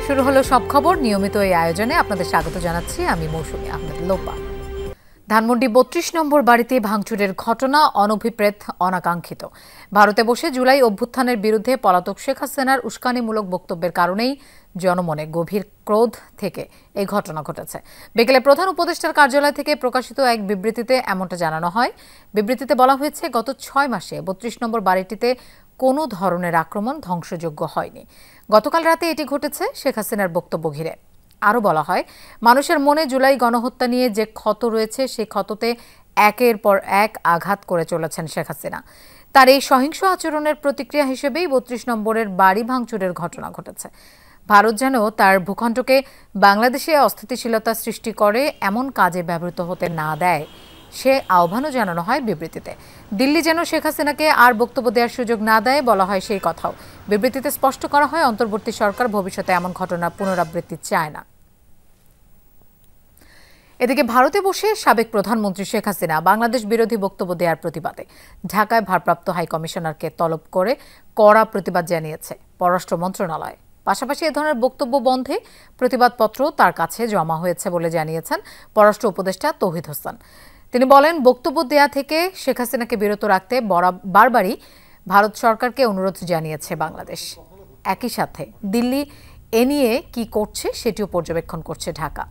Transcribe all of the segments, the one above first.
শুরু হলো সব খবর। নিয়মিত এই আয়োজনে আপনাদের স্বাগত জানাচ্ছি আমি মৌসুমী আহমেদ লোপা। ধানমন্ডি ৩২ নম্বর বাড়িতে ভাঙচুরের ঘটনা অনভিপ্রেত, অনাকাঙ্ক্ষিত। ভারতে বসে জুলাই অভ্যুত্থানের বিরুদ্ধে পলাতক শেখ হাসিনার উস্কানিমূলক বক্তব্যের কারণেই জনমনে গভীর ক্রোধ থেকে এই ঘটনা ঘটেছে। বিকেলে প্রধান উপদেষ্টার কার্যালয় থেকে প্রকাশিত এক বিবৃতিতে এমনটা জানানো হয়। বিবৃতিতে বলা হয়েছে, গত ৬ মাসে ৩২ নম্বর বাড়িটিতে কোনো ধরনের আক্রমণ ধ্বংসযোগ্য হয়নি। গতকাল রাতে এটি ঘটেছে শেখ হাসিনার বক্তব্য ঘিরে। আরও বলা হয়, মানুষের মনে জুলাই গণহত্যা নিয়ে যে ক্ষত রয়েছে, সেই ক্ষততে একের পর এক আঘাত করে চলেছেন শেখ হাসিনা। তার এই সহিংস আচরণের প্রতিক্রিয়া হিসেবেই ৩২ নম্বরের বাড়ি ভাঙচুরের ঘটনা ঘটেছে। ভারত যেন তার ভূখণ্ডকে বাংলাদেশে অস্থিতিশীলতা সৃষ্টি করে এমন কাজে ব্যবহৃত হতে না দেয়, সে আহ্বানও জানানো হয় বিবৃতিতে। দিল্লি যেন শেখ হাসিনাকে আর বক্তব্য দেওয়ার সুযোগ না দেয় বলা হয় সেই কথাও। বিবৃতিতে স্পষ্ট করা হয়, অন্তর্বর্তী সরকার ভবিষ্যতে এমন ঘটনার পুনরাবৃত্তি চায় না। এদিকে ভারতে বসে সাবেক প্রধানমন্ত্রী শেখ হাসিনা বাংলাদেশ বিরোধী বক্তব্য দেওয়ার প্রতিবাদে ঢাকায় ভারপ্রাপ্ত হাইকমিশনারকে তলব করে কড়া প্রতিবাদ জানিয়েছে পররাষ্ট্র মন্ত্রণালয়। পাশাপাশি এ ধরনের বক্তব্য বন্ধে প্রতিবাদপত্র তার কাছে জমা হয়েছে বলে জানিয়েছেন পররাষ্ট্র উপদেষ্টা তৌহিদ হোসেন। তিনি বলেন, বক্তব্য দেয়া থেকে শেখ হাসিনাকে বিরত রাখতে বারবারই ভারত সরকারকে অনুরোধ জানিয়েছে বাংলাদেশ। একই সাথে দিল্লি এ নিয়ে কি করছে সেটিও পর্যবেক্ষণ করছে ঢাকা।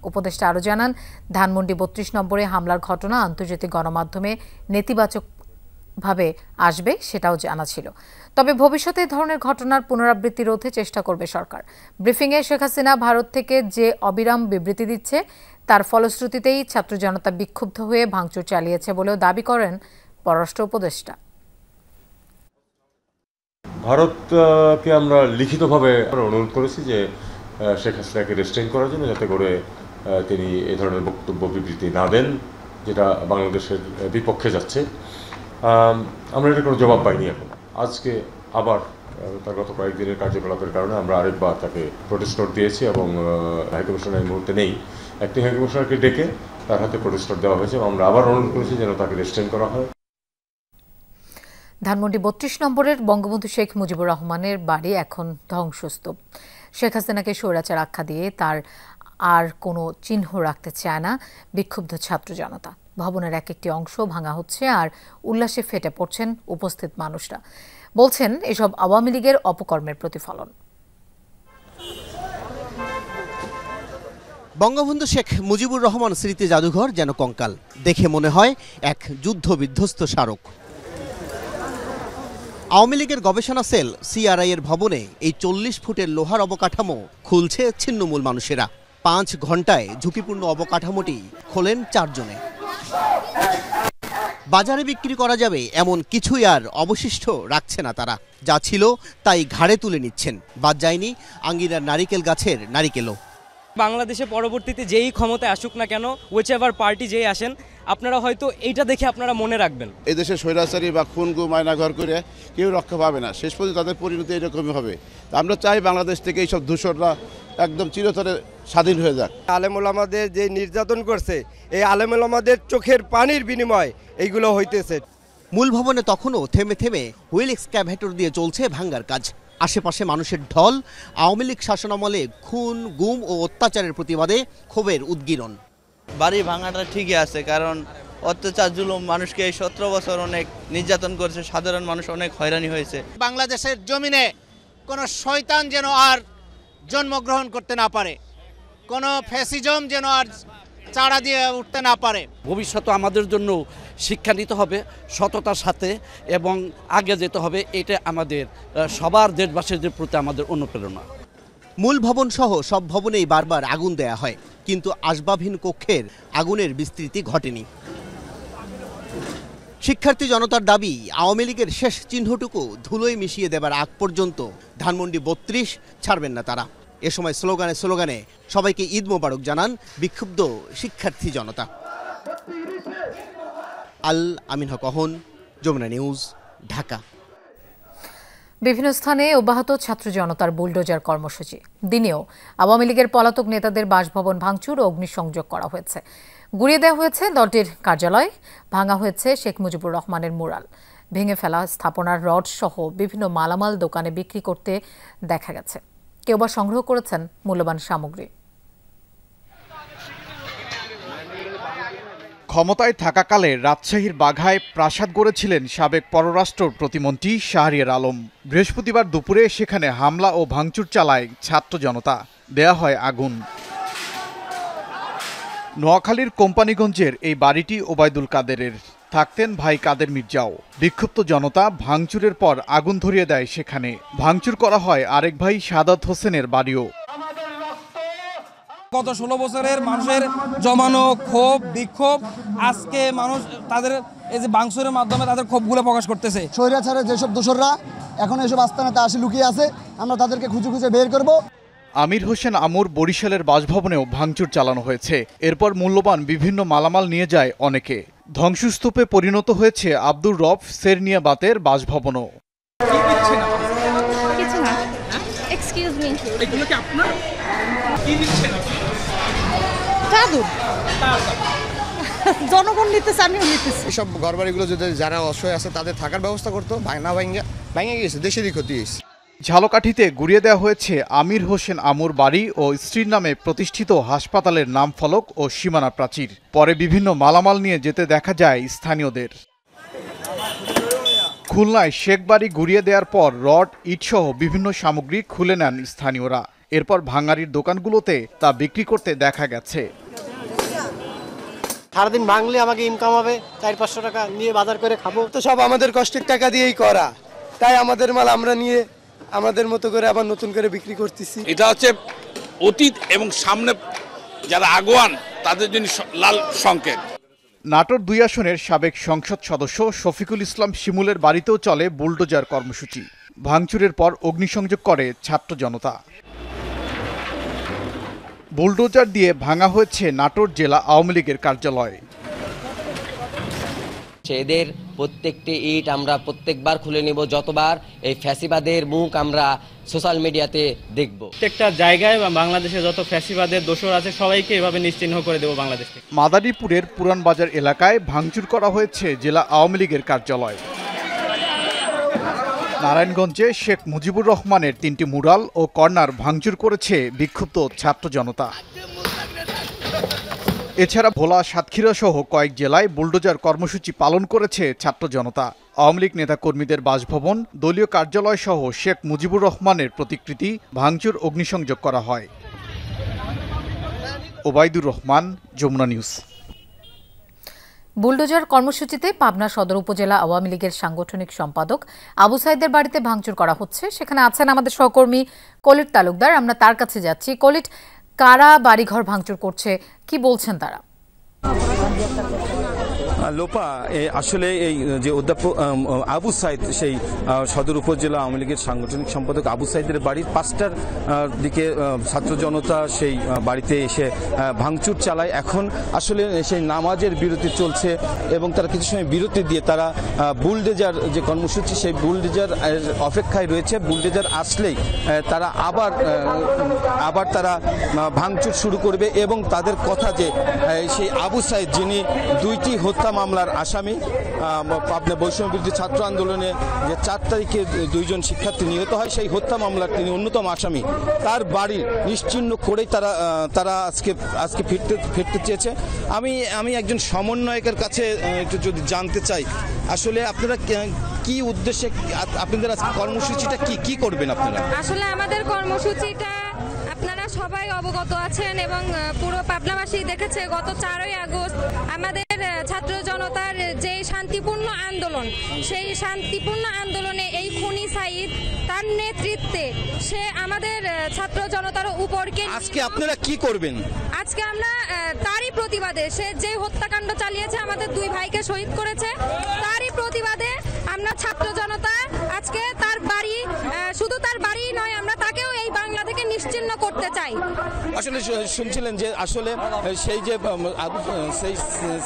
উপদেষ্টা আরও জানান, ধানমন্ডি ৩২ নম্বরে হামলার ঘটনা আন্তর্জাতিক গণমাধ্যমে নেতিবাচকভাবে আসবে সেটাও জানা ছিল। তবে ভবিষ্যতে এই ধরনের ঘটনার পুনরাবৃত্তি রোধে চেষ্টা করবে সরকার। ব্রিফিংয়ে শেখ হাসিনা ভারত থেকে যে অবিরাম বিবৃতি দিচ্ছে, তার ফলশ্রুতিতেই ছাত্র জনতা বিক্ষুব্ধ হয়ে ভাঙচুর চালিয়েছে বলেও দাবি করেন পররাষ্ট্র উপদেষ্টা। ভারতকে আমরা লিখিতভাবে অনুরোধ করেছি যে শেখ হাসিনাকে রেস্ট্রেইন করার জন্য, যাতে করে তিনি এই ধরনের বক্তব্য বিবৃতি না দেন যেটা বাংলাদেশের বিপক্ষে যাচ্ছে। আমরা এটা কোনো জবাব পাইনি এখন। আজকে আবার তার গত কয়েকদিনের কার্যকলাপের কারণে আমরা আরেকবার তাকে প্রোটেস্ট নোট দিয়েছি এবং হাইকমিশনার এই মুহূর্তে নেই। অ্যাক্টিং হাইকমিশনারকে ডেকে তার হাতে প্রোটেস্ট নোট দেওয়া হয়েছে এবং আমরা আবার অনুরোধ করেছি যেন তাকে রেস্ট্রেইন করা হয়। ধানমন্ডি ৩২ নম্বরের বঙ্গবন্ধু শেখ মুজিবুর রহমানের বাড়ি এখন ধ্বংসস্তূপ। শেখ হাসিনাকে স্বৈরাচার আখ্যা দিয়ে তার আর কোনো চিহ্ন রাখতে চায় না বিক্ষুব্ধ ছাত্র জনতা। ভবনের এক একটি অংশ ভাঙা হচ্ছে আর উল্লাসে ফেটে পড়ছেন উপস্থিত মানুষরা। বলছেন, এসব আওয়ামী লীগের অপকর্মের প্রতিফলন। বঙ্গবন্ধু শেখ মুজিবুর রহমান স্মৃতি জাদুঘর যেন কঙ্কাল, দেখে মনে হয় এক যুদ্ধ বিধ্বস্ত স্মারক। আওয়ামী লীগের গবেষণা সেল সিআরআই এর ভবনে এই ৪০ ফুটের লোহার অবকাঠামো খুলছে ছিন্নমূল মানুষেরা। ৫ ঘন্টায় ঝুঁকিপূর্ণ অবকাঠামোটি খোলেন ৪ জনে। বাজারে বিক্রি করা যাবে এমন কিছুই আর অবশিষ্ট রাখছে না তারা। যা ছিল তাই ঘাড়ে তুলে নিচ্ছেন। বাদ যায়নি আঙ্গিনার নারিকেল গাছের নারিকেলও। বাংলাদেশে পরবর্তীতে যেই ক্ষমতায় আসুক না কেন, হুইচ এভার পার্টি যেই আসেন, আপনারা হয়তো এইটা দেখে আপনারা মনে রাখবেন, এদেশে স্বৈরাচারী বা খুন গুম আয়না ঘর করে কেউ রক্ষা পাবে না। শেষ পর্যন্ত তাদের পরিণতি এরকমই হবে। আমরা চাই বাংলাদেশ থেকে এইসব দূষণরা একদম চিরতরে স্বাধীন হয়ে যাক। আলেমুলামাদের যে নির্যাতন করছে, এই আলেমুলামাদের চোখের পানির বিনিময় এইগুলো হইতেছে। মূল ভবনে তখনও থেমে থেমে হুইল এক্সক্যাভেটর দিয়ে চলছে ভাঙ্গার কাজ। আশেপাশে মানুষের ঢল। আওয়ামী লীগ শাসনামলে খুন গুম ও অত্যাচারের প্রতিবাদে ক্ষোভের উদ্গীরণ। বাড়ি ভাঙাটা ঠিকই আছে, কারণ অত্যাচার জুলুম মানুষকে এই ১৭ বছর অনেক নির্যাতন করেছে, সাধারণ মানুষ অনেক হয়রানি হয়েছে। বাংলাদেশের জমিনে কোনো শয়তান যেন আর জন্মগ্রহণ করতে না পারে, কোনো ফ্যাসিজম যেন আর চাড়া দিয়ে উঠতে না পারে। ভবিষ্যতে আমাদের জন্য শিক্ষা নিতে হবে সততার সাথে এবং আগে যেতে হবে। এটা আমাদের সবার দেশবাসীদের প্রতি আমাদের অনুপ্রেরণা। মূল ভবন সহ সব ভবনেই বারবার আগুন দেয়া হয়, কিন্তু আসবাবহীন কক্ষের আগুনের বিস্তৃতি ঘটেনি। শিক্ষার্থী জনতার দাবি, আওয়ামী লীগের শেষ চিহ্নটুকু ধুলোয় মিশিয়ে দেবার আগ পর্যন্ত ধানমন্ডি ৩২ ছাড়বেন না তারা। এ সময় স্লোগানে স্লোগানে সবাইকে ঈদ মোবারক জানান বিক্ষুব্ধ শিক্ষার্থী জনতা। আল আমিন হক অহন, যমুনা নিউজ, ঢাকা। বিভিন্ন স্থানে অব্যাহত ছাত্র জনতার বুলডোজার কর্মসূচি। দিনেও আওয়ামী লীগের পলাতক নেতাদের বাসভবন ভাঙচুর ও অগ্নিসংযোগ করা হয়েছে। গুড়িয়ে দেওয়া হয়েছে দলটির কার্যালয়, ভাঙা হয়েছে শেখ মুজিবুর রহমানের মুরাল। ভেঙে ফেলা স্থাপনার রড সহ বিভিন্ন মালামাল দোকানে বিক্রি করতে দেখা গেছে। কেউ বা সংগ্রহ করেছেন মূল্যবান সামগ্রী। ক্ষমতায় থাকাকালে রাজশাহীর বাঘায় প্রাসাদ গড়েছিলেন সাবেক পররাষ্ট্র প্রতিমন্ত্রী শাহরিয়ার আলম। বৃহস্পতিবার দুপুরে সেখানে হামলা ও ভাঙচুর চালায় ছাত্র জনতা, দেয়া হয় আগুন। নোয়াখালীর কোম্পানিগঞ্জের এই বাড়িটি ওবায়দুল কাদেরের, থাকতেন ভাই কাদের মির্জাও। বিক্ষুব্ধ জনতা ভাঙচুরের পর আগুন ধরিয়ে দেয় সেখানে। ভাঙচুর করা হয় আরেক ভাই সাদাত হোসেনের বাড়িও। গত 16 বছরের মানুষের জমানো ক্ষোভ বিক্ষোভ আজকে মানুষ তাদের এই যে ভাঙচুরের মাধ্যমে তাদের ক্ষোভগুলো প্রকাশ করতেছে। স্বৈরাচারের যেসব দোসররা এখন এসব আস্তানাতে আসে লুকিয়ে আছে, আমরা তাদেরকে খুঁজে খুঁজে বের করব। আমির হোসেন আমুর বরিশালের বাসভবনেও ভাঙচুর চালানো হয়েছে। এরপর মূল্যবান বিভিন্ন মালামাল নিয়ে যায় অনেকে। ধ্বংসস্তূপে পরিণত হয়েছে আব্দুর রব সেরনিয়াবাতের বাসভবনও। জনগণ নিতেছে, আমিও নিতেছি। এসব ঘরবাড়িগুলো যদি যারা অসহায় আছে তাদের থাকার ব্যবস্থা করতো, ভাঙা গিয়েছে, দেশেরই ক্ষতি হয়েছে। ঝালকাঠিতে গুড়িয়ে দেওয়া হয়েছে আমির হোসেন আমুর বাড়ি ও স্ত্রীর নামে প্রতিষ্ঠিত হাসপাতালের নাম ফলক ও সীমানা প্রাচীর। পরে বিভিন্ন মালামাল নিয়ে যেতে দেখা যায় স্থানীয়দের। খুলনায় শেখ বাড়ি গুড়িয়ে দেওয়ার পর রড ইটসহ বিভিন্ন সামগ্রী খুলে নেন স্থানীয়রা। এরপর ভাঙাড়ির দোকানগুলোতে তা বিক্রি করতে দেখা গেছে। সারাদিন ভাঙলে আমাকে ইনকাম হবে 400-500 টাকা, নিয়ে বাজার করে খাবো। তো সব আমাদের কষ্টের টাকা দিয়েই করা, তাই আমাদের মাল আমরা নিয়ে আমাদের মতো করে আবার নতুন করে বিক্রি করতেছি। এটা হচ্ছে অতীত এবং সামনে যারা আগুয়ান তাদের জন্য লাল সংকেত। নাটোর 2 আসনের সাবেক সংসদ সদস্য শফিকুল ইসলাম শিমুলের বাড়িতেও চলে বুলডোজার কর্মসূচি। ভাঙচুরের পর অগ্নিসংযোগ করে ছাত্র জনতা। বুলডোজার দিয়ে ভাঙা হয়েছে নাটোর জেলা আওয়ামী লীগের কার্যালয়। এদের প্রত্যেকটি ইট আমরা প্রত্যেকবার খুলে নিব যতবার এই ফ্যাসিবাদের মুখ আমরা সোশ্যাল মিডিয়াতে দেখব। প্রত্যেকটা জায়গায় বাংলাদেশে যত ফ্যাসিবাদের দোষর আছে সবাইকে এভাবে নিশ্চিহ্ন করে দেব বাংলাদেশ থেকে। মাদারীপুরের পুরান বাজার এলাকায় ভাঙচুর করা হয়েছে জেলা আওয়ামী লীগের কার্যালয়। নারায়ণগঞ্জে শেখ মুজিবুর রহমানের 3টি মুরাল ও কর্নার ভাঙচুর করেছে বিক্ষুব্ধ ছাত্র জনতা। এছাড়া ভোলা, সাতক্ষীরা সহ কয়েক জেলায় বুলডোজার কর্মসূচি পালন করেছে ছাত্র জনতা। আওয়ামী লীগ নেতাকর্মীদের বাসভবন, দলীয় কার্যালয় সহ শেখ মুজিবুর রহমানের প্রতিকৃতি ভাঙচুর, অগ্নিসংযোগ করা হয়। ওবায়দুর রহমান, যমুনা নিউজ। বুলডোজার কর্মসূচিতে পাবনা সদর উপজেলা আওয়ামী লীগের সাংগঠনিক সম্পাদক আবু সাইদের বাড়িতে ভাঙচুর করা হচ্ছে। সেখানে আছেন আমাদের সহকর্মী কলিট তালুকদার, আমরা তার কাছে যাচ্ছি। কলিট, কারা বাড়িঘর ভাঙচুর করছে, কি বলছেন তারা? লোপা, আসলে এই যে অধ্যাপক আবু সাইদ, সেই সদর উপজেলা আওয়ামী লীগের সাংগঠনিক সম্পাদক আবু সাইদের বাড়ির 5টার দিকে ছাত্র জনতা সেই বাড়িতে এসে ভাঙচুর চালায়। এখন আসলে সেই নামাজের বিরতি চলছে এবং তারা কিছু সময় বিরতি দিয়ে তারা বুলডোজার যে কর্মসূচি, সেই বুলডোজার অপেক্ষায় রয়েছে। বুলডোজার আসলেই তারা আবার তারা ভাঙচুর শুরু করবে এবং তাদের কথা যে সেই আবু সাইদ, যিনি 2টি হত্যা মামলার আসামি, আপনার বৈষম্য বিরোধী ছাত্র আন্দোলনে যে 4 তারিখে 2জন শিক্ষার্থী নিহত হয়, সেই হত্যা মামলার তিনি অন্যতম আসামি, তার বাড়ি নিশ্চিহ্ন করেই তারা আজকে ফিরতে চেয়েছে। আমি একজন সমন্বয়কের কাছে একটু যদি জানতে চাই, আসলে আপনারা কি উদ্দেশ্যে আপনাদের আজকে কর্মসূচিটা কি করবেন আপনারা? আসলে আমাদের কর্মসূচিটা আপনারা সবাই অবগত আছেন এবং পুরো পাবনাবাসী দেখেছে। গত 4ই আগস্ট আমাদের ছাত্র জনতার যে শান্তিপূর্ণ আন্দোলন, সেই শান্তিপূর্ণ আন্দোলনে এই খুনি সাইদ তার নেতৃত্বে সে আমাদের ছাত্র জনতার উপরকে। আজকে আপনারা কি করবেন? আজকে আমরা তারই প্রতিবাদে, সে যে হত্যাকাণ্ড চালিয়েছে, আমাদের 2 ভাইকে শহীদ করেছে, তারই প্রতিবাদে আমরা ছাত্র জনতা আজকে তার বাড়ি, শুধু তার বাড়ি নয়, আমরা তাকেও এই বাংলা থেকে নিশ্চিহ্ন করতে চাই। আসলে শুনছিলেন যে আসলে সেই যে সেই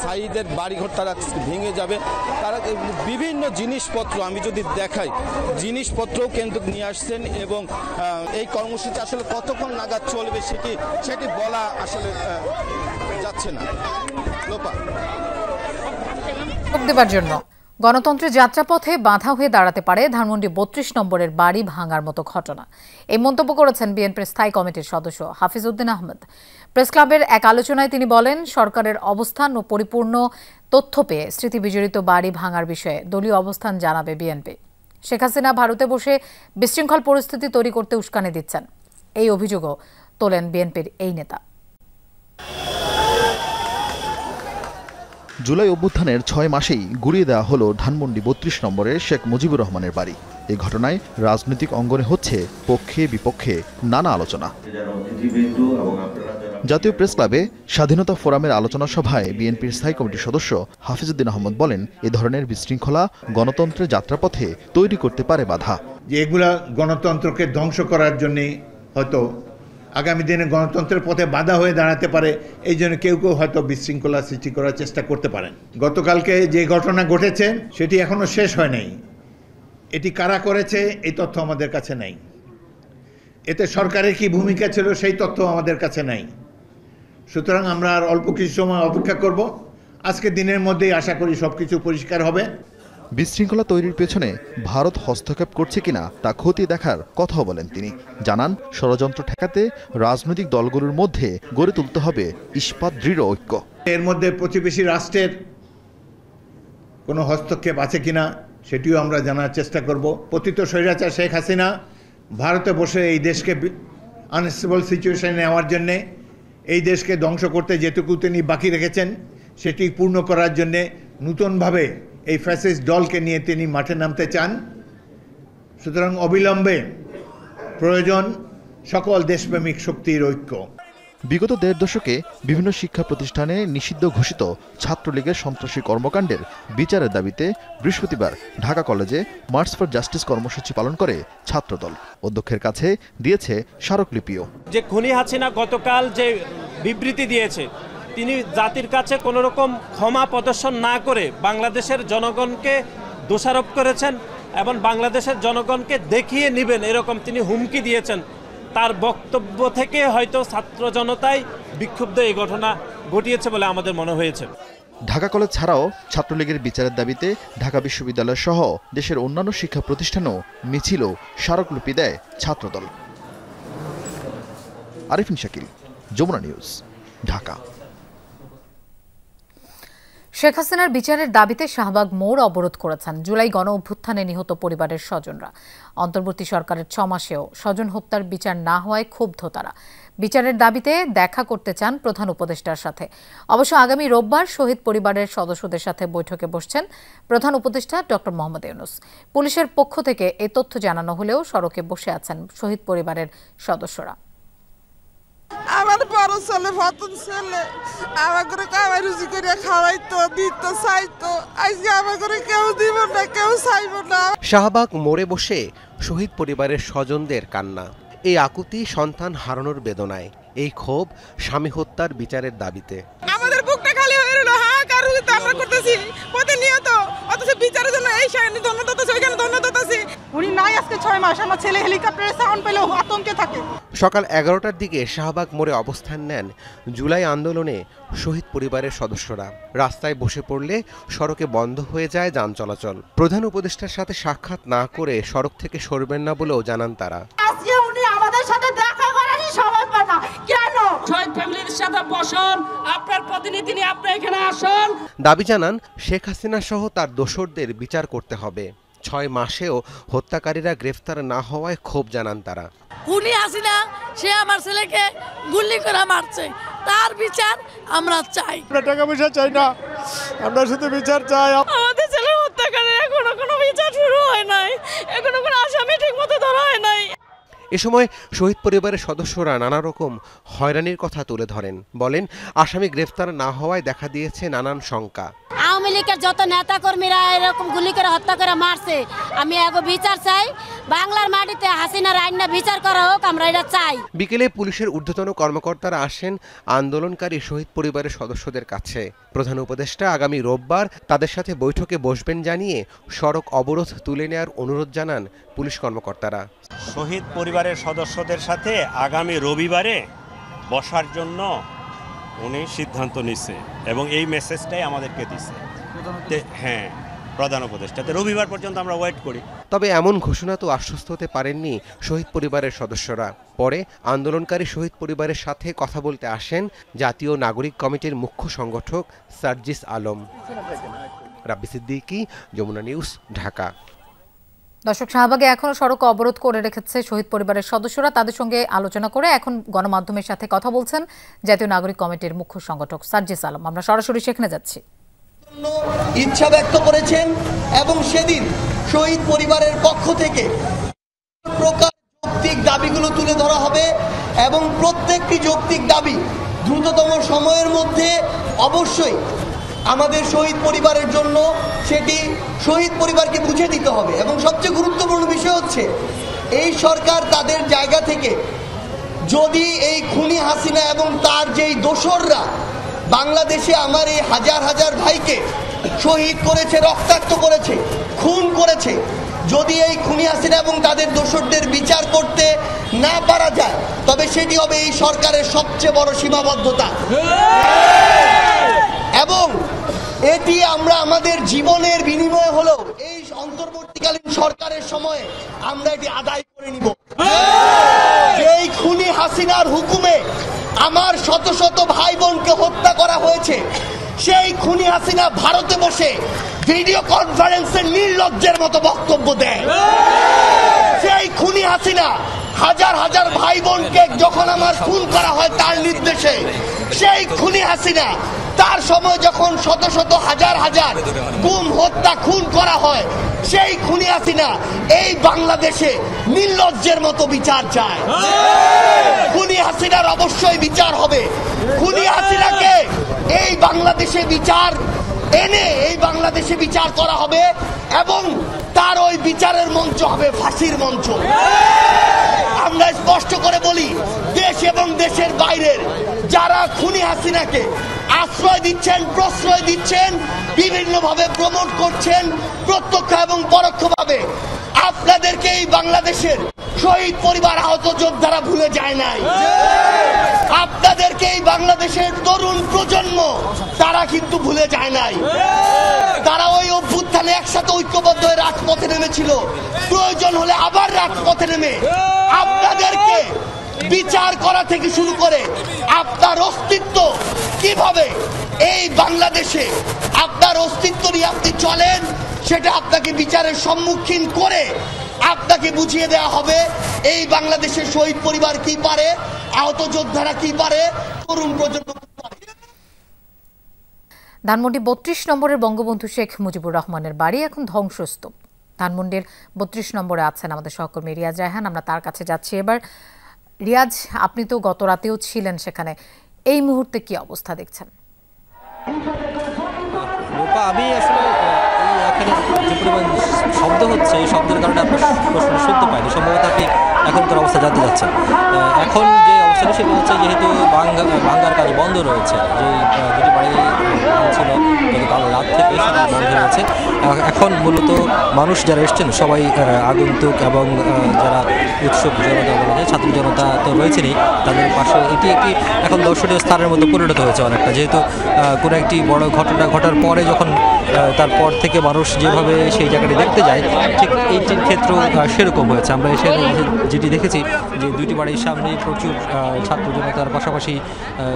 সাইদের বাড়িঘর তারা ভেঙে যাবে, তারা বিভিন্ন জিনিসপত্র, আমি যদি দেখাই, জিনিসপত্রও কিন্তু নিয়ে আসছেন এবং এই কর্মসূচি আসলে কতক্ষণ নাগাদ চলবে সেটি বলা আসলে যাচ্ছে না। লোপা দেবার জন্য গণতন্ত্রের যাত্রাপথে বাধা হয়ে দাঁড়াতে পারে ধানমন্ডি ৩২ নম্বরের বাড়ি ভাঙার মতো ঘটনা। এই মন্তব্য করেছেন বিএনপির স্থায়ী কমিটির সদস্য হাফিজ উদ্দিন আহমেদ। প্রেস ক্লাবের এক আলোচনায় তিনি বলেন, সরকারের অবস্থান ও পরিপূর্ণ তথ্য পেয়ে স্মৃতিবিজড়িত বাড়ি ভাঙার বিষয়ে দলীয় অবস্থান জানাবে বিএনপি। শেখ হাসিনা ভারতে বসে বিশৃঙ্খল পরিস্থিতি তৈরি করতে উস্কানি দিচ্ছেন, এই অভিযোগও তোলেন বিএনপির এই নেতা। জুলাই অভ্যুত্থানের ৬ মাসেই গুড়িয়ে দেওয়া হলো ধানমন্ডি ৩২ নম্বরের শেখ মুজিবুর রহমানের বাড়ি। এই ঘটনায় রাজনৈতিক অঙ্গনে হচ্ছে পক্ষে বিপক্ষে নানা আলোচনা। জাতীয় প্রেস ক্লাবে স্বাধীনতা ফোরামের আলোচনা সভায় বিএনপির স্থায়ী কমিটির সদস্য হাফিজ উদ্দিন আহমেদ বলেন, এ ধরনের বিশৃঙ্খলা গণতন্ত্রের যাত্রাপথে তৈরি করতে পারে বাধা। যে এগুলা গণতন্ত্রকে ধ্বংস করার জন্য হয়তো আগামী দিনে গণতন্ত্রের পথে বাধা হয়ে দাঁড়াতে পারে, এই জন্য কেউ কেউ হয়তো বিশৃঙ্খলা সৃষ্টি করার চেষ্টা করতে পারেন। গতকালকে যে ঘটনা ঘটেছে সেটি এখনো শেষ হয় নাই। এটি কারা করেছে এই তথ্য আমাদের কাছে নাই। এতে সরকারের কি ভূমিকা ছিল সেই তথ্য আমাদের কাছে নাই। সুতরাং আমরা আর অল্প কিছু সময় অপেক্ষা করব। আজকে দিনের মধ্যেই আশা করি সবকিছু পরিষ্কার হবে। বিশৃঙ্খলা তৈরির পেছনে ভারত হস্তক্ষেপ করছে কিনা তা খতিয়ে দেখার কথাও বলেন তিনি। জানান, ষড়যন্ত্র ঠেকাতে রাজনৈতিক দলগুলোর মধ্যে গড়ে তুলতে হবে ইস্পাত দৃঢ় ঐক্য। এর মধ্যে প্রতিবেশী রাষ্ট্রের কোনো হস্তক্ষেপ আছে কিনা সেটিও আমরা জানার চেষ্টা করব। পতিত স্বৈরাচার শেখ হাসিনা ভারতে বসে এই দেশকে আনস্টেবল সিচুয়েশনে নেওয়ার জন্যে, এই দেশকে ধ্বংস করতে যেটুকু তিনি বাকি রেখেছেন সেটি পূর্ণ করার জন্যে নূতনভাবে এই ফ্যাসিস্ট দলকে নিয়ে তিনি মাঠে নামতে চান। সুতরাং অবিলম্বে প্রয়োজন সকল দেশপ্রেমিক শক্তির ঐক্য। বিগত ১.৫ দশকে বিভিন্ন শিক্ষা প্রতিষ্ঠানে নিষিদ্ধ ঘোষিত ছাত্রলীগের সন্ত্রাসী কর্মকাণ্ডের বিচারের দাবিতে বৃহস্পতিবার ঢাকা কলেজে মার্চ ফর জাস্টিস কর্মসূচি পালন করে ছাত্রদল। অধ্যক্ষের কাছে দিয়েছে স্মারকলিপিও। যে খুনি হাসিনা গতকাল যে বিবৃতি দিয়েছে, তিনি জাতির কাছে কোনো রকম ক্ষমা প্রদর্শন না করে বাংলাদেশের জনগণকে দোষারোপ করেছেন এবং বাংলাদেশের জনগণকে দেখিয়ে নেবেন এরকম তিনি হুমকি দিয়েছেন। তার বক্তব্য থেকে হয়তো ছাত্র জনতাই বিক্ষুব্ধ এই ঘটনা ঘটিয়েছে বলে আমাদের মনে হয়েছে। ঢাকা কলেজ ছাড়াও ছাত্রলীগের বিচারের দাবিতে ঢাকা বিশ্ববিদ্যালয় সহ দেশের অন্যান্য শিক্ষা প্রতিষ্ঠানেও মিছিল ও স্মারকলিপি দেয় ছাত্রদল। আরিফিন শাকিল, যমুনা নিউজ, ঢাকা। শেখ হাসিনার বিচারের দাবিতে শাহবাগ মোড় অবরোধ করেছেন জুলাই গণ অভ্যুত্থানে নিহত পরিবারের স্বজনরা। অন্তর্বর্তী সরকারের ৬ মাসেও স্বজন হত্যার বিচার না হওয়ায় ক্ষুব্ধ তারা। বিচারের দাবিতে দেখা করতে চান প্রধান উপদেষ্টার সাথে। অবশ্য আগামী রোববার শহীদ পরিবারের সদস্যদের সাথে বৈঠকে বসছেন প্রধান উপদেষ্টা ডক্টর মোহাম্মদ ইউনূস। পুলিশের পক্ষ থেকে এই তথ্য জানানো হলেও সড়কে বসে আছেন শহীদ পরিবারের সদস্যরা। আমার বড় ছেলে ফতন ছেলে আমার করে কামাই রুজি করে খাওয়াইতো, দিত, চাইতো। আজকে আমার করে কেউ দিব না, কেউ চাইব না। শাহবাগ মোড়ে বসে শহীদ পরিবারের স্বজনদের কান্না, এই আকুতি সন্তান হারানোর বেদনায়, এই ক্ষোভ স্বামী হত্যার বিচারের দাবিতে। আমাদের বুকটা খালি হয়ে রইল, হাহাকার আমরা করতেছি প্রতিনিয়ত, অথচ বিচারের জন্য এই ধন্যবাদ ওইখানে ধন্যবাদ আছে। উনি নাই আজকে ৬ মাস, আমার ছেলে হেলিকপ্টারে সাউন্ড পেলেও আতঙ্কে থাকে। সকাল ১১টার দিকে শাহবাগ মোড়ে অবস্থান নেন জুলাই আন্দোলনে শহীদ পরিবারের সদস্যরা। রাস্তায় বসে পড়লে সড়কে বন্ধ হয়ে যায় যান চলাচল। প্রধান উপদেষ্টার সাথে সাক্ষাৎ না করে সড়ক থেকে সরবেন না বলেও জানান তারা। আজকে উনি আমাদের সাথে দেখা করারই সময় পায় না কেন? শহীদ ফ্যামিলির সাথে বসুন, আপনার প্রতিনিধি নিয়ে আপনি এখানে আসুন। দাবি জানান শেখ হাসিনা সহ তার দোসরদের বিচার করতে হবে। ৬ মাসেও হত্যাকারীরা গ্রেফতার না হওয়ায় ক্ষোভ জানান তারা। খুনি হাসিনা সে আমার ছেলেকে গুলি করে মারছে, তার বিচার আমরা চাই। আমরা টাকা পয়সা চাই না, আমরা শুধু বিচার চাই। আমাদের ছেলে হত্যাকারীর এখনো কোনো বিচার শুরু হয় নাই, এখনো কোনো আসামি ঠিকমতো ধরা হয় নাই। এ সময় শহীদ পরিবারের সদস্যরা নানা রকম হয়রানির কথা তুলে ধরেন। বলেন, আসামি গ্রেফতার না হওয়ায় দেখা দিয়েছে নানান শঙ্কা। আওয়ামী লীগের যত নেতা কর্মীরা এরকম গুলি করে হত্যা করে মারছে, আমি এগো বিচার চাই। বাংলার মাটিতে হাসিনার আইনা বিচার করা হোক, আমরা এটা চাই। বিকেলে পুলিশের ঊর্ধ্বতন কর্মকর্তারা আসেন আন্দোলনকারী শহীদ পরিবারের সদস্যদের কাছে। প্রধান উপদেষ্টা আগামী রোববার তাদের সাথে বৈঠকে বসবেন জানিয়ে সড়ক অবরোধ তুলে নেওয়ার অনুরোধ জানান পুলিশ কর্মকর্তারা। শহীদ পরিবারের সদস্যদের সাথে আগামী রবিবারে বসার জন্য উনি সিদ্ধান্ত নিচ্ছে এবং এই মেসেজটাই আমাদেরকে দিচ্ছে। হ্যাঁ, প্রধান উপদেষ্টাতে। রবিবার পর্যন্ত আমরা ওয়েট করি। তবে এমন ঘোষণা তো আশ্বস্ত হতে পারেননি শহীদ পরিবারের সদস্যরা। পরে আন্দোলনকারী শহীদ পরিবারের সাথে কথা বলতে আসেন জাতীয় নাগরিক কমিটির মুখ্য সংগঠক সার্জিস আলম। রাব্বি সিদ্দিকী, যমুনা নিউজ, ঢাকা। দর্শক, শাহবাগে এখনো সড়ক অবরোধ করে রেখেছে শহীদ পরিবারের সদস্যরা। তাদের সঙ্গে আলোচনা করে এখন গণমাধ্যমের সাথে কথা বলছেন জাতীয় নাগরিক কমিটির মুখ্য সংগঠক সার্জিস আলম। আমরা সরাসরি সেখানে যাচ্ছি। ইচ্ছা ব্যক্ত করেছেন এবং সেদিন শহীদ পরিবারের পক্ষ থেকে প্রকার যৌক্তিক দাবিগুলো তুলে ধরা হবে এবং প্রত্যেকটি যৌক্তিক দাবি দ্রুততম সময়ের মধ্যে অবশ্যই আমাদের শহীদ পরিবারের জন্য সেটি শহীদ পরিবারকে বুঝে দিতে হবে। এবং সবচেয়ে গুরুত্বপূর্ণ বিষয় হচ্ছে এই সরকার তাদের জায়গা থেকে যদি এই খুনি হাসিনা এবং তার যেই দোসররা বাংলাদেশে আমার এই হাজার হাজার ভাইকে শহীদ করেছে, রক্তাক্ত করেছে, খুন করেছে, যদি এই খুনি হাসিনা এবং তাদের দোসরদের বিচার করতে না পারা যায় তবে সেটি হবে এই সরকারের সবচেয়ে বড় সীমাবদ্ধতা। এবং এটি আমরা আমাদের জীবনের বিনিময়ে হলেও এই অন্তর্বর্তীকালীন সরকারের সময়ে আমরা এটি আদায় করে নিব। যেই খুনি হাসিনার হুকুমে আমার শত শত ভাই বোনকে হত্যা করা হয়েছে, সেই খুনি হাসিনা ভারতে বসে ভিডিও কনফারেন্সে নির্লজ্জের মতো বক্তব্য দেয়। সেই খুনি হাসিনা হাজার হাজার ভাই বোনকে যখন আমার খুন করা হয় তার নির্দেশে, সেই খুনি হাসিনা তার সময় যখন শত শত হাজার হাজার গুম, হত্যা, খুন করা হয়, সেই খুনি হাসিনা এই বাংলাদেশে নির্লজ্জের মতো বিচার চায়। খুনি হাসিনার অবশ্যই বিচার হবে। খুনি হাসিনাকে এই বাংলাদেশে বিচার এনে এই বাংলাদেশে বিচার করা হবে এবং তার ওই বিচারের মঞ্চ হবে ফাঁসির মঞ্চ। আমরা স্পষ্ট করে বলি, দেশ এবং দেশের বাইরের যারা খুনি হাসিনাকে আশ্রয় দিচ্ছেন, প্রশ্রয় দিচ্ছেন, বিভিন্নভাবে প্রমোট করছেন, প্রত্যক্ষ এবং পরোক্ষভাবে আপনাদেরকে এই বাংলাদেশের শহীদ পরিবার, আহত যোদ্ধারা ভুলে যায় নাই। আপনাদেরকে এই বাংলাদেশের তরুণ প্রজন্ম তারা কিন্তু ভুলে যায় নাই। তারা ওই অভ্যুত্থানে একসাথে ঐক্যবদ্ধ হয়ে রাজপথে নেমেছিল, প্রয়োজন হলে আবার রাজপথে নেমে আপনাদেরকে বিচার করা থেকে শুরু করে আপনার অস্তিত্ব কিভাবে এই বাংলাদেশে আপনার অস্তিত্ব নিয়ে আপনি চলেন সেটা আপনাকে বিচারের সম্মুখীন করে আপনাকে বুঝিয়ে দেওয়া হবে এই বাংলাদেশের শহীদ পরিবার কি পারে, আহত যোদ্ধারা কি পারে, তরুণ প্রজন্ম কি পারে। ধানমন্ডি ৩২ নম্বরের বঙ্গবন্ধু শেখ মুজিবুর রহমানের বাড়ি এখন ধ্বংসস্তূপ। ধানমন্ডির ৩২ নম্বরে আছেন আমাদের সহকর্মী রিয়াজ রায়হান। আমরা তার কাছে যাচ্ছি এবার। রিয়াজ, আপনি তো গত রাতেও ছিলেন সেখানে, এই মুহূর্তে কি অবস্থা দেখছেন? আমি আসলে এখানে যে পরিমাণ শব্দ হচ্ছে, এই শব্দের কারণে আপনার প্রশ্ন শুনতে পাইনি। সম্ভবত আপনি এখনকার অবস্থা জানতে যাচ্ছেন। এখন যে অবস্থাটা সেটা হচ্ছে, যেহেতু ভাঙ্গার কাজ বন্ধ রয়েছে, যে দুটি বাড়ি ছিল কাল রাত থেকে সেটা বন্ধ রয়েছে। এখন মূলত মানুষ যারা এসছেন সবাই আগন্তুক এবং যারা উৎসব জনতা বলা যায়, ছাত্র জনতা তো রয়েছেনই, তাদের পাশে এটি একটি এখন দর্শনীয় স্থানের মতো পরিণত হয়েছে অনেকটা। যেহেতু কোনো একটি বড় ঘটনা ঘটার পরে যখন তারপর থেকে মানুষ যেভাবে সেই জায়গাটি দেখতে যায়, ঠিক এইটির ক্ষেত্রেও সেরকম হয়েছে। আমরা এসে যেটি দেখেছি যে দুইটি বাড়ির সামনে প্রচুর ছাত্র জনতার পাশাপাশি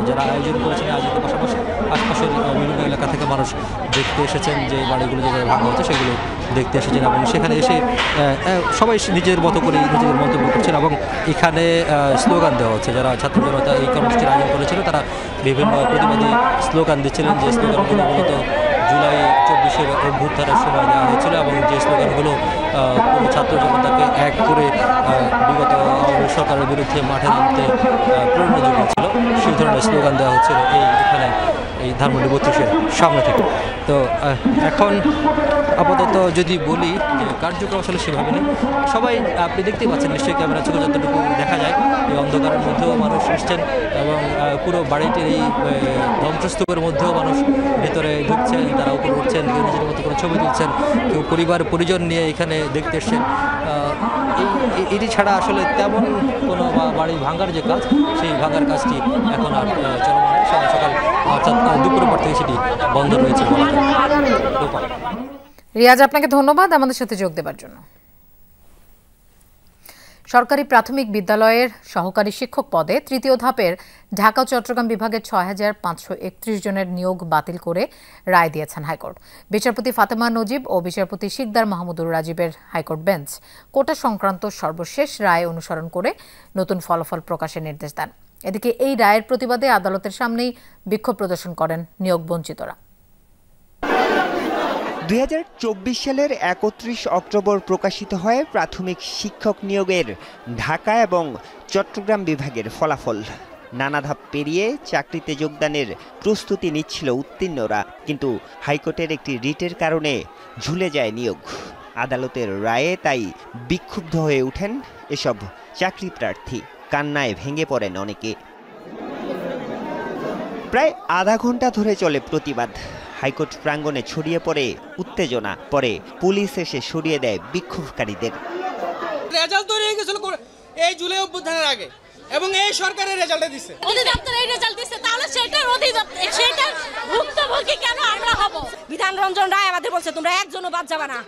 যারা আয়োজন করেছেন, আয়োজনের পাশাপাশি আশপাশের বিভিন্ন এলাকা থেকে মানুষ দেখতে এসেছেন যে বাড়িগুলো যেভাবে ভাঙা হচ্ছে সেগুলো দেখতে এসেছেন এবং সেখানে এসে সবাই নিজের মতো করে নিজেদের মন্তব্য করছেন এবং এখানে স্লোগান দেওয়া হচ্ছে। যারা ছাত্র জনতা এই কর্মসূচির আয়োজন করেছিল তারা বিভিন্ন প্রতিবাদী স্লোগান দিচ্ছিলেন, যে স্লোগানগুলো মূলত জুলাই ২৪-এর অভ্যুত্থানের সময় দেওয়া হয়েছিল এবং যে স্লোগানগুলো পুরো ছাত্র জনতাকে এক করে বিগত সরকারের বিরুদ্ধে মাঠে নামতে প্রেরণা জুগিয়েছিল, সেই ধরনের স্লোগান দেওয়া হচ্ছিল এখানে এই ধানমন্ডি ৩২-এর সামনে থেকে। তো এখন আপাতত যদি বলি যে কার্যক্রম আসলে সেভাবে নেই। সবাই আপনি দেখতেই পাচ্ছেন নিশ্চয়ই, ক্যামেরা চোখে যতটুকু দেখা যায় এই অন্ধকারের মধ্যেও মানুষ এসছেন এবং পুরো বাড়িটির এই ধ্বংসস্তূপের মধ্যেও মানুষ ভেতরে ঢুকছেন, তারা উপরে উঠছেন, কেউ নিজের মতো করে ছবি তুলছেন, কেউ পরিবার পরিজন নিয়ে এখানে দেখতে এসছেন। এটি ছাড়া আসলে তেমন কোনো বাড়ি ভাঙার যে কাজ, সেই ভাঙার কাজটি এখন আর চলমান নেই। সকাল অর্থাৎ দুপুরের পর থেকে সেটি বন্ধ রয়েছে। রিয়াজ, আপনাকে ধন্যবাদ আমাদের সাথে যোগ দেওয়ার জন্য। সরকারি প্রাথমিক বিদ্যালয়ের সহকারী শিক্ষক পদে তৃতীয় ধাপের ঢাকা ও চট্টগ্রাম বিভাগের ৬,৫৩১ জনের নিয়োগ বাতিল করে রায় দিয়েছেন হাইকোর্ট। বিচারপতি ফাতেমা নজিব ও বিচারপতি শিকদার মাহমুদুর রাজীবের হাইকোর্ট বেঞ্চ কোটা সংক্রান্ত সর্বশেষ রায় অনুসরণ করে নতুন ফলাফল প্রকাশের নির্দেশ দেন। এদিকে এই রায়ের প্রতিবাদে আদালতের সামনেই বিক্ষোভ প্রদর্শন করেন নিয়োগ বঞ্চিতরা। ২০২৪ সালের ৩১ অক্টোবর প্রকাশিত হয় প্রাথমিক শিক্ষক নিয়োগের ঢাকা এবং চট্টগ্রাম বিভাগের ফলাফল। নানা ধাপ পেরিয়ে চাকরিতে যোগদানের প্রস্তুতি নিচ্ছিল উত্তীর্ণরা, কিন্তু হাইকোর্টের একটি রিটের কারণে ঝুলে যায় নিয়োগ। আদালতের রায়ে তাই বিক্ষুব্ধ হয়ে ওঠেন এসব চাকরি প্রার্থী। কান্নায় ভেঙে পড়েন অনেকে। প্রায় আধা ঘন্টা ধরে চলে প্রতিবাদ। হাইকোর্ট প্রাঙ্গণে ছড়িয়ে পড়ে উত্তেজনা, পরে পুলিশ এসে সরিয়ে দেয় বিক্ষোভকারীদের। রেজাল্ট তৈরি হয়ে গেছিল এই জুলাই অভ্যুত্থানের আগে এবং এই সরকারের রেজাল্টে দিচ্ছে, অধিদপ্তর এই রেজাল্ট দিচ্ছে, তাহলে সেটার অধিদপ্তর সেটার ভুক্তভোগী কেন আমরা হব? বিধান রঞ্জন রায় আমাদের বলছে তোমরা একজনও বাদ যাবে না।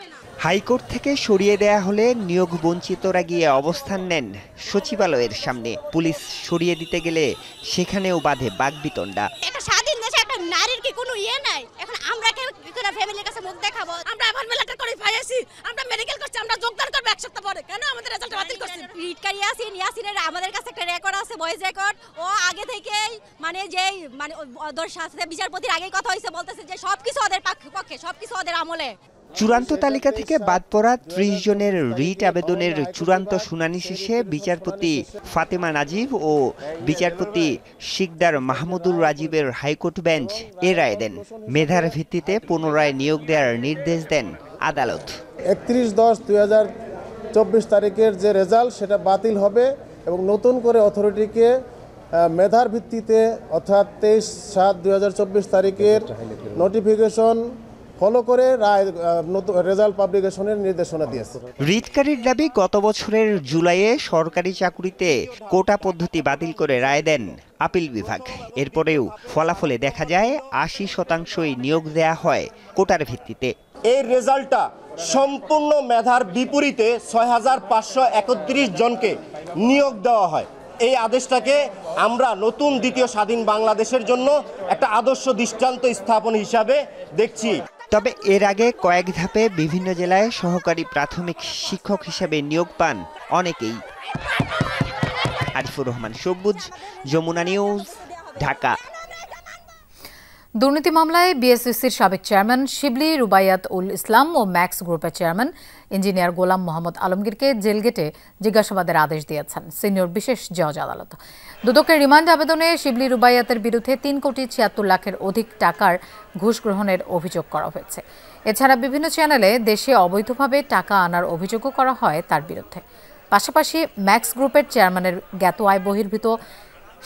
হাইকোর্ট থেকে সরিয়ে দেয়া হলে নিয়োগ বঞ্চিতরা গিয়ে অবস্থান নেন সচিবালয়ের সামনে। পুলিশ সরিয়ে দিতে গেলে সেখানেও বাধে বাকবিতণ্ডা। একটা স্বাধীন দেশে একটা নারীর কি কোনো ইয়ে নাই? এখন আমরা কেন ফ্যামিলির কাছে মুখ দেখাবো? আমরা এখন লেটার করে পাইছি, আমরা মেডিকেল করছি, আমরা যোগদান করব এক সপ্তাহ পরে, কেন আমাদের রেজাল্ট বাতিল করছেন? রিটকার ইয়াসিনের আমাদের কাছে একটা রেকর্ড আছে, ভয়েস রেকর্ড। ও আগে থেকেই ওদের সাথে বিচারপতির আগেই কথা হয়েছে, বলতেছে যে সবকিছু ওদের পক্ষে, সবকিছু ওদের আমলে। চূড়ান্ত তালিকা থেকে বাদ পড়া ৩০ জনের রিট আবেদনের চূড়ান্ত শুনানি শেষে বিচারপতি ফাতেমা নাজিব ও বিচারপতি শিকদার মাহমুদুর রাজীবের হাইকোর্ট বেঞ্চ এ রায় দেন। মেধার ভিত্তিতে পুনরায় নিয়োগ দেওয়ার নির্দেশ দেন আদালত। 31/10/2024 তারিখের যে রেজাল্ট সেটা বাতিল হবে এবং নতুন করে অথরিটিকে মেধার ভিত্তিতে অর্থাৎ 23/7/2024 তারিখের নোটিফিকেশন ফলো করে রায় নতুন রেজাল্ট পাবলিকেশনের নির্দেশনা দিয়েছে। রিটকারীর দাবি, গত বছরের জুলাইয়ে সরকারি চাকুরিতে কোটা পদ্ধতি বাতিল করে রায় দেন আপিল বিভাগ। এরপরেও ফলাফলে দেখা যায় ৮০% নিয়োগ দেয়া হয় কোটার ভিত্তিতে। এই রেজাল্টটা সম্পূর্ণ মেধার বিপরীতে ৬,৫৩১ জনকে নিয়োগ দেওয়া হয়। এই আদেশটাকে আমরা নতুন দ্বিতীয় স্বাধীন বাংলাদেশের জন্য একটা আদর্শ দৃষ্টান্ত স্থাপন হিসাবে দেখছি। তবে এর আগে কয়েক ধাপে বিভিন্ন জেলায় সহকারী প্রাথমিক শিক্ষক হিসেবে নিয়োগ পান অনেকেই। আরিফুর রহমান সবুজ, যমুনা নিউজ, ঢাকা। দুর্নীতি মামলায় বিএসইসির সাবেক চেয়ারম্যান শিবলি রুবাইয়াত উল ইসলাম ও ম্যাক্স গ্রুপের চেয়ারম্যান ইঞ্জিনিয়ার গোলাম মোহাম্মদ আলমগীরকে জেলগেটে জিজ্ঞাসাবাদের আদেশ দিয়েছেন সিনিয়র বিশেষ জজ আদালত। দুদকের রিমান্ড আবেদনে শিবলি রুবাইয়াতের বিরুদ্ধে ৩,৭৬ লাখের অধিক টাকার ঘুষ গ্রহণের অভিযোগ করা হয়েছে। এছাড়া বিভিন্ন চ্যানেলে দেশে অবৈধভাবে টাকা আনার অভিযোগও করা হয় তার বিরুদ্ধে। পাশাপাশি ম্যাক্স গ্রুপের চেয়ারম্যানের জ্ঞাত আয় বহির্ভূত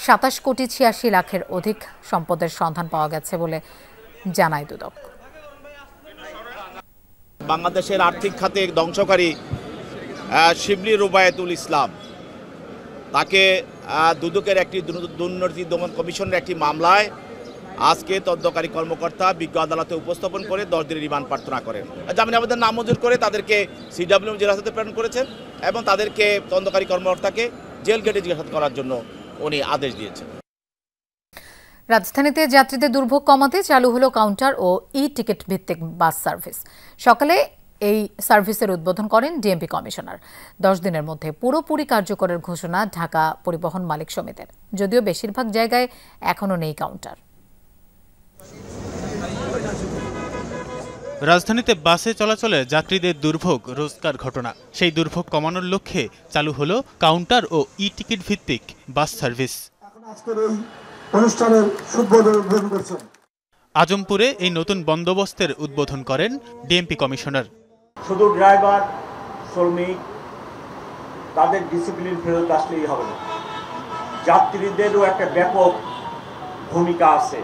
২৭,৮৬ লাখের অধিক সম্পদের সন্ধান পাওয়া গেছে বলে জানায় দুদক। বাংলাদেশের আর্থিক খাতে ধ্বংসকারী শিবলি রুবায়াতুল ইসলাম, তাকে দুদকের একটি দুর্নীতি দমন কমিশনের একটি মামলায় আজকে তদন্তকারী কর্মকর্তা বিজ্ঞ আদালতে উপস্থাপন করে 10 দিনের রিমান্ড প্রার্থনা করেন। জামিন আবেদন নামঞ্জুর করে তাদেরকে সিডব্লিউ জেল হাজতে প্রেরণ করেছেন এবং তাদেরকে তদন্তকারী কর্মকর্তাকে জেল গেটে জিজ্ঞাসাবাদ করার জন্য উনি আদেশ দিয়েছেন। রাজধানীতে যাত্রীদের দুর্ভোগ কমাতে চালু হলো কাউন্টার ও ই-টিকিট ভিত্তিক বাস সার্ভিস। সকালে এই সার্ভিসের উদ্বোধন করেন ডিএমপি কমিশনার। 10 দিনের মধ্যে পুরোপুরি কার্যকরের ঘোষণা ঢাকা পরিবহন মালিক সমিতির, যদিও বেশিরভাগ জায়গায় এখনও নেই কাউন্টার। রাজধানীতে বাসে চলাচলে যাত্রীদের দুর্ভোগ রোজকার ঘটনা। সেই দুর্ভোগ কমানোর লক্ষ্যে চালু হলো কাউন্টার ও ই-টিকিট ভিত্তিক বাস সার্ভিস। আজমপুরে এই নতুন বন্দোবস্তের উদ্বোধন করেন ডিএমপি কমিশনার। শুধু ড্রাইভার, শ্রমিক তাদের ডিসিপ্লিন ফেরত আসলেই হবে না, যাত্রীদেরও একটা ব্যাপক ভূমিকা আছে।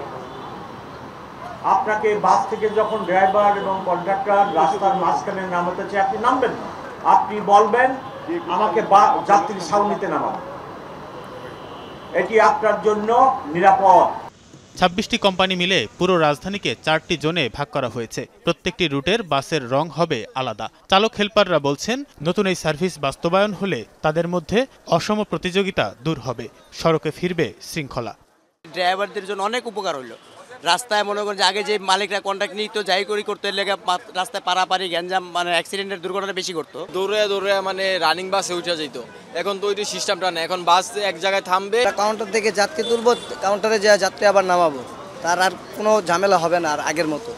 আপনাকে বাস থেকে যখন ড্রাইভার এবং কন্ডাক্টর রাস্তার মাঝখানে নামাতে চাই, আপনি নামবেন না, আপনি বলবেন আমাকে যাত্রী ছাউনিতে নামান। এটি আপনার জন্য নিরাপদ। 26টি কোম্পানি মিলে পুরো রাজধানীকে 4টি জোনে ভাগ করা হয়েছে। প্রত্যেকটি রুটের বাসের রং হবে আলাদা। চালক হেল্পাররা বলছেন, নতুন এই সার্ভিস বাস্তবায়ন হলে তাদের মধ্যে অসম প্রতিযোগিতা দূর হবে, সড়কে ফিরবে শৃঙ্খলা। ড্রাইভারদের জন্য অনেক উপকার হলো। রাস্তায় মনে করেন যে আগে যে মালিকরা কন্ট্রাক্ট নিত যাই করি করতে লেগে রাস্তায় পারাপারি গ্যাঞ্জাম মানে অ্যাক্সিডেন্টের দুর্ঘটনা বেশি করতো। দৌড়ে মানে রানিং বাসে উঠে যেত, এখন তো ওই সিস্টেমটা নেই। এখন বাস এক জায়গায় থামবে, কাউন্টার থেকে যাত্রী তুলবো, কাউন্টারে যা যাত্রী আবার নামাবো, তার আর কোনো ঝামেলা হবে না আর আগের মতো।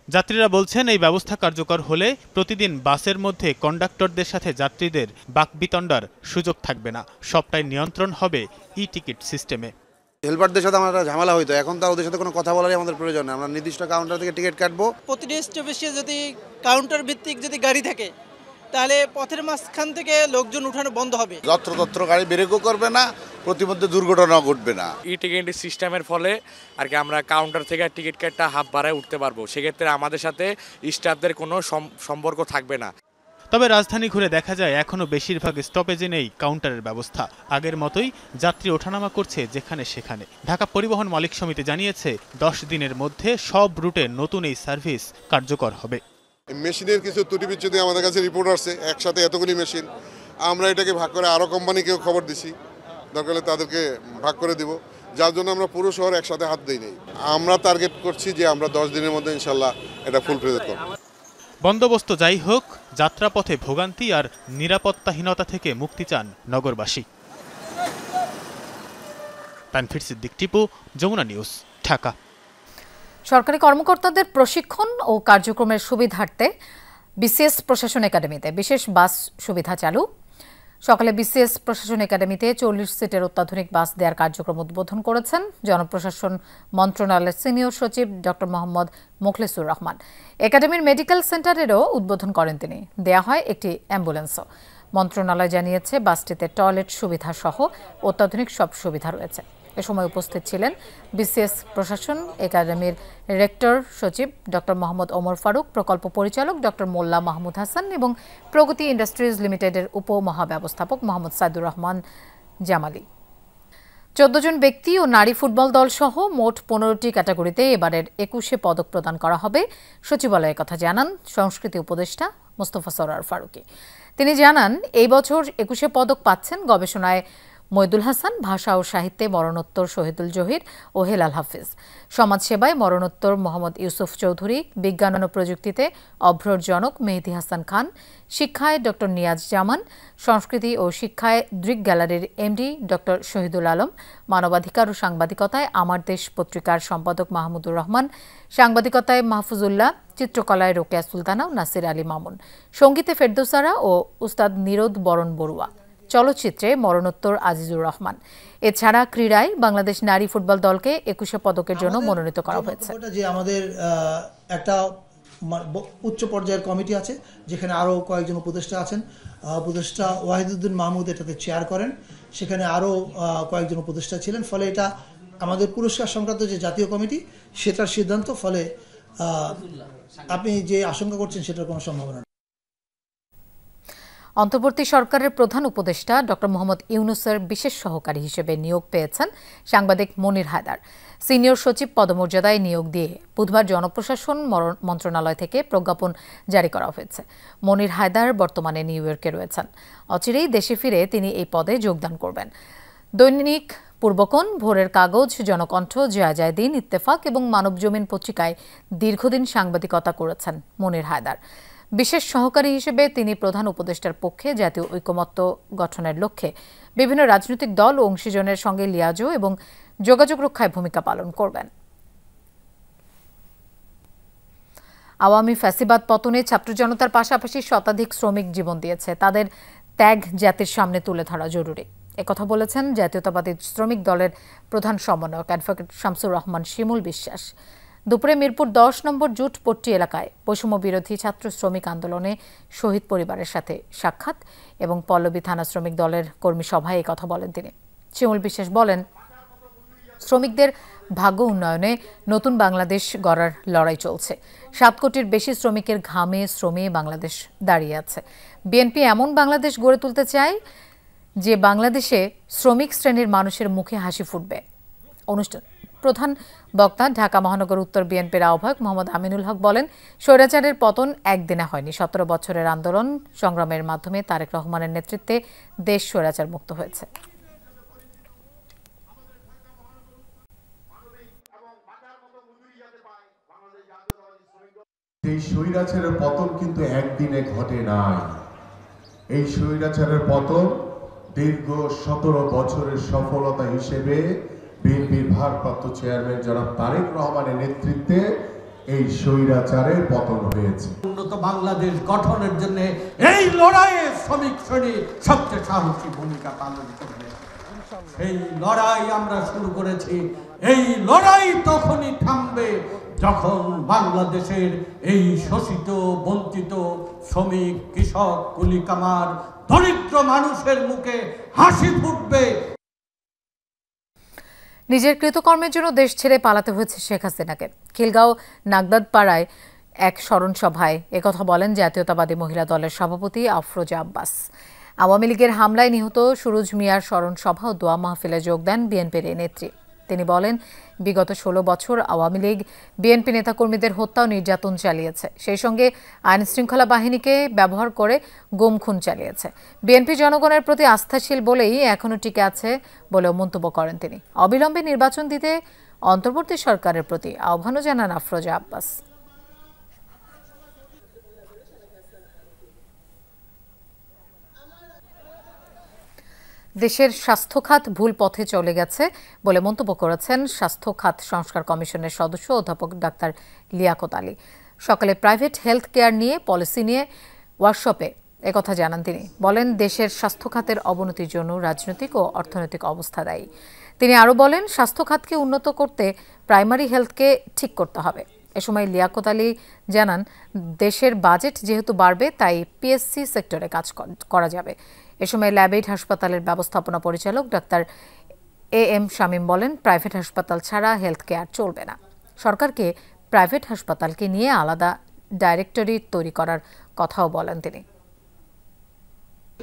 যাত্রীরা বলছেন, এই ব্যবস্থা কার্যকর হলে প্রতিদিন বাসের মধ্যে কন্ডাক্টরদের সাথে যাত্রীদের বাকবিতণ্ডার সুযোগ থাকবে না। সবটাই নিয়ন্ত্রণ হবে ই-টিকিট সিস্টেমে। হেল্পারদের সাথে আমরা ঝামেলা হইতো, এখন তো ওদের সাথে কোনো কথা বলারই আমাদের প্রয়োজন নেই। আমরা নির্দিষ্ট কাউন্টার থেকে টিকিট কাটবো। প্রতিটি স্টপেজে যদি কাউন্টার ভিত্তিক যদি গাড়ি থাকে তাহলে পথের মাঝখান থেকে লোকজন উঠানো বন্ধ হবে। যত্রতত্র গাড়ি ব্রেকও করবে না, প্রতিমধ্যে দুর্ঘটনা ঘটবে না। ই টিকিট সিস্টেমের ফলে আর কি আমরা কাউন্টার থেকে টিকিট কাটটা হাফ ভাড়ায় উঠতে পারবো। সেক্ষেত্রে আমাদের সাথে স্টাফদের কোনো সম্পর্ক থাকবে না। তবে রাজধানী ঘুরে দেখা যায় এখনো বেশিরভাগ স্টপেজে নেই কাউন্টারের ব্যবস্থা। আগের মতোই যাত্রী ওঠানামা করছে যেখানে সেখানে। ঢাকা পরিবহন মালিক সমিতি জানিয়েছে, 10 দিনের মধ্যে সব রুটে নতুন এই সার্ভিস কার্যকর হবে। মেশিনের কিছু ত্রুটি বিচ্যুতি আমাদের কাছে রিপোর্ট আসছে, একসাথে এতগুলি মেশিন। আমরা এটাকে ভাগ করে আরও কোম্পানিকেও খবর দিছি, দরকার হলে তাদেরকে ভাগ করে দিব, যার জন্য আমরা পুরো শহর একসাথে হাত দিই নাই। আমরা টার্গেট করছি যে আমরা 10 দিনের মধ্যে ইনশাল্লাহ এটা ফুল প্রেজেন্ট করব। বন্দোবস্ত যাই হোক, যাত্রাপথে ভোগান্তি আর নিরাপত্তাহীনতা থেকে মুক্তি চান নগরবাসী। তানভীর সিদ্দিক টিপু, যমুনা নিউজ, ঢাকা। সরকারি কর্মকর্তাদের প্রশিক্ষণ ও কার্যক্রমের সুবিধার্থে বিসিএস প্রশাসন একাডেমিতে বিশেষ বাস সুবিধা চালু। সকালে বিসিএস প্রশাসন একাডেমিতে 40 সিটের অত্যাধুনিক বাস দেওয়ার কার্যক্রম উদ্বোধন করেছেন জনপ্রশাসন মন্ত্রণালয়ের সিনিয়র সচিব ডক্টর মোহাম্মদ মোখলেসুর রহমান। একাডেমির মেডিকেল সেন্টারেরও উদ্বোধন করেন তিনি। দেয়া হয় একটি অ্যাম্বুলেন্সও। মন্ত্রণালয় জানিয়েছে, বাসটিতে টয়লেট সুবিধা সহ অত্যাধুনিক সব সুবিধা রয়েছে। এ সময় উপস্থিত ছিলেন বিসিএস প্রশাসন একাডেমির রেক্টর সচিব ডক্টর মোহাম্মদ ওমর ফারুক, প্রকল্প পরিচালক ডক্টর মোল্লা মাহমুদ হাসান এবং প্রগতি ইন্ডাস্ট্রিজ লিমিটেডের উপমহাব্যবস্থাপক মোহাম্মদ সাইদুর রহমান জামালি। 14 জন ব্যক্তি ও নারী ফুটবল দল সহ মোট 15টি ক্যাটাগরিতে এবারের 21শে পদক প্রদান করা হবে। সচিবালয়ে কথা জানান সংস্কৃতি উপদেষ্টা মোস্তফা সরোয়ার ফারুকী। তিনি জানান, এই বছর 21শে পদক পাচ্ছেন গবেষণায় মইদুল হাসান, ভাষা ও সাহিত্যে মরণোত্তর শহীদুল জহির ও হেলাল হাফিজ, সমাজসেবায় মরণোত্তর মোহাম্মদ ইউসুফ চৌধুরী, বিজ্ঞান ও প্রযুক্তিতে অভ্রর জনক মেহেদি হাসান খান, শিক্ষায় ডক্টর নিয়াজ জামান, সংস্কৃতি ও শিক্ষায় দৃক গ্যালারির এমডি ডক্টর শহীদুল আলম, মানবাধিকার ও সাংবাদিকতায় আমার দেশ পত্রিকার সম্পাদক মাহমুদুর রহমান, সাংবাদিকতায় মাহফুজুল্লাহ, চিত্রকলায় রোকেয়া সুলতানা ও নাসির আলী মামুন, সঙ্গীতে ফেরদৌসারা ও উস্তাদ নিরোদ বরণ বড়ুয়া, চলচ্চিত্রে মরণোত্তর আজিজুর রহমান। এছাড়া ক্রীড়ায় বাংলাদেশ নারী ফুটবল দলকে 21শে পদকের জন্য মনোনীত করা হয়েছে। যে আমাদের একটা উচ্চ পর্যায়ের কমিটি আছে, যেখানে আরও কয়েকজন উপদেষ্টা আছেন। উপদেষ্টা ওয়াহিদুদ্দিন মাহমুদ এটাতে চেয়ার করেন, সেখানে আরও কয়েকজন উপদেষ্টা ছিলেন। ফলে এটা আমাদের পুরস্কার সংক্রান্ত যে জাতীয় কমিটি, সেটার সিদ্ধান্ত। ফলে আপনি যে আশঙ্কা করছেন সেটার কোনো সম্ভাবনা নেই। অন্তর্বর্তী সরকারের প্রধান উপদেষ্টা ডক্টর মোহাম্মদ ইউনুসের বিশেষ সহকারী হিসেবে নিয়োগ পেয়েছেন সাংবাদিক মনির হায়দার। সিনিয়র সচিব পদমর্যাদায় নিয়োগ দিয়ে বুধবার জনপ্রশাসন মন্ত্রণালয় থেকে প্রজ্ঞাপন জারি করা হয়েছে। মনির হায়দার বর্তমানে নিউ ইয়র্কে রয়েছেন। অচিরেই দেশে ফিরে তিনি এই পদে যোগদান করবেন। দৈনিক পূর্বকোণ, ভোরের কাগজ, জনকণ্ঠ, জয়া জয় দিন, ইত্তেফাক এবং মানবজমিন পত্রিকায় দীর্ঘদিন সাংবাদিকতা করেছেন মনির হায়দার। বিশেষ সহকারী হিসেবে তিনি প্রধান উপদেষ্টার পক্ষে জাতীয় ঐকমত্য গঠনের লক্ষ্যে বিভিন্ন রাজনৈতিক দল ও অংশীজনের সঙ্গে লিয়াজো এবং যোগাযোগ রক্ষায় ভূমিকা পালন করবেন। আওয়ামী ফ্যাসিবাদ পতনে ছাত্র জনতার পাশাপাশি শতাধিক শ্রমিক জীবন দিয়েছে। তাদের ত্যাগ জাতির সামনে তুলে ধরা জরুরি, একথা বলেছেন জাতীয়তাবাদী শ্রমিক দলের প্রধান সমন্বয়ক অ্যাডভোকেট শামসুর রহমান শিমুল বিশ্বাস। দুপুরে মিরপুর 10 নম্বর জুট পট্টি এলাকায় বৈষম্য বিরোধী ছাত্র শ্রমিক আন্দোলনে শহীদ পরিবারের সাথে সাক্ষাৎ এবং পল্লবী থানা শ্রমিক দলের কর্মী সভায় এই কথা বলেন তিনি। শিমুল বিশ্বাস বলেন, শ্রমিকদের ভাগ্য উন্নয়নে নতুন বাংলাদেশ গড়ার লড়াই চলছে। 7 কোটির বেশি শ্রমিকের ঘামে শ্রমে বাংলাদেশ দাঁড়িয়ে আছে। বিএনপি এমন বাংলাদেশ গড়ে তুলতে চায় যে বাংলাদেশে শ্রমিক শ্রেণীর মানুষের মুখে হাসি ফুটবে। প্রধান বক্তা ঢাকা মহানগর উত্তর বিএনপির আহ্বায়ক মোহাম্মদ আমিনুল হক বলেন, স্বৈরাচারের পতন একদিনে হয়নি। 17 বছরের আন্দোলন সংগ্রামের মাধ্যমে তারেক রহমানের নেতৃত্বে দেশ স্বৈরাচার মুক্ত হয়েছে। এই স্বৈরাচারের পতন কিন্তু একদিনে ঘটে নাই। এই স্বৈরাচারের পতন দীর্ঘ 17 বছরের সফলতা হিসেবে বিএনপির ভারপ্রাপ্ত চেয়ারম্যান জনাব তারেক রহমানের নেতৃত্বে এই স্বৈরাচারের পতন হয়েছে। উন্নত বাংলাদেশ গঠনের জন্য এই লড়াইয়ে শ্রমিক শ্রেণী সবচেয়ে সাহসী ভূমিকা পালন করবে। এই লড়াই আমরা শুরু করেছি। এই লড়াই তখনই থামবে যখন বাংলাদেশের এই শোষিত বঞ্চিত শ্রমিক, কৃষক, কুলি কামার, দরিদ্র মানুষের মুখে হাসি ফুটবে। নিজের কৃতকর্মের জন্য দেশ ছেড়ে পালাতে হয়েছে শেখ হাসিনাকে। খিলগাঁও নাগদাদপাড়ায় এক স্মরণ সভায় একথা বলেন জাতীয়তাবাদী মহিলা দলের সভাপতি আফরোজা আব্বাস। আওয়ামী লীগের হামলায় নিহত সুরুজ মিয়ার স্মরণ সভা ও দোয়া মাহফিলে যোগ দেন বিএনপির এই নেত্রী। তিনি বলেন, বিগত 16 বছর আওয়ামী লীগ বিএনপি নেতাকর্মীদের হত্যা ও নির্যাতন চালিয়েছে, সেই সঙ্গে আইন শৃঙ্খলা বাহিনীকে ব্যবহার করে গুম খুন চালিয়েছে। বিএনপি জনগণের প্রতি আস্থাশীল বলেই এখনও টিকে আছে বলেও মন্তব্য করেন তিনি। অবিলম্বে নির্বাচন দিতে অন্তর্বর্তী সরকারের প্রতি আহ্বানও জানান আফরোজা আব্বাস। দেশের স্বাস্থ্য খাত ভুল পথে চলে গেছে বলে মন্তব্য করেছেন স্বাস্থ্য খাত সংস্কার কমিশনের সদস্য অধ্যাপক ডাক্তার লিয়াকত আলী। সকালে প্রাইভেট হেলথ কেয়ার নিয়ে পলিসি নিয়ে ওয়ার্কশপে একথা জানান তিনি। বলেন, দেশের স্বাস্থ্য খাতের অবনতির জন্য রাজনৈতিক ও অর্থনৈতিক অবস্থা দায়ী। তিনি আরও বলেন, স্বাস্থ্য খাতকে উন্নত করতে প্রাইমারি হেলথকে ঠিক করতে হবে। এ সময় লিয়াকত আলী জানান, দেশের বাজেট যেহেতু বাড়বে তাই পিএসসি সেক্টরে কাজ করা যাবে। এ সময় ল্যাবএইড হাসপাতালের ব্যবস্থাপনা পরিচালক ডাক্তার এম শামীম বলেন, প্রাইভেট হাসপাতাল ছাড়া হেলথ কেয়ার চলবে না। সরকারকে প্রাইভেট হাসপাতালকে নিয়ে আলাদা ডাইরেক্টরি তৈরি করার কথাও বলেন তিনি।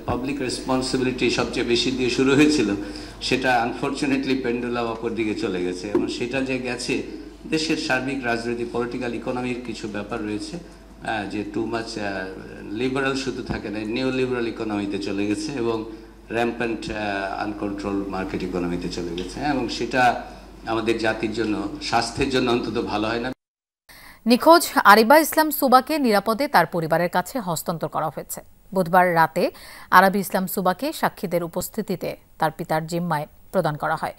পাবলিক রেসপন্সিবিলিটি সবচেয়ে বেশি দিয়ে শুরু হয়েছিল, সেটা আনফরচুনেটলি পেন্ডুলাম অপর দিকে চলে গেছে এবং সেটা যে গেছে দেশের সার্বিক রাজনৈতিক পলিটিক্যাল ইকোনমির কিছু ব্যাপার রয়েছে যে টু মাচ লিবারাল শুধু থাকে না, নিউ লিবারাল ইকোনমিতে চলে গেছে এবং র্যাম্পেন্ট আনকন্ট্রোল মার্কেট ইকোনমিতে চলে গেছে এবং সেটা আমাদের জাতির জন্য, স্বাস্থ্যের জন্য অন্তত ভালো হয় না। নিখোঁজ আরিবা ইসলাম সুবাকে নিরাপদে তার পরিবারের কাছে হস্তান্তর করা হয়েছে। বুধবার রাতে আরাবী ইসলাম সুবাকে সাক্ষীদের উপস্থিতিতে তার পিতার জিম্মায় প্রদান করা হয়।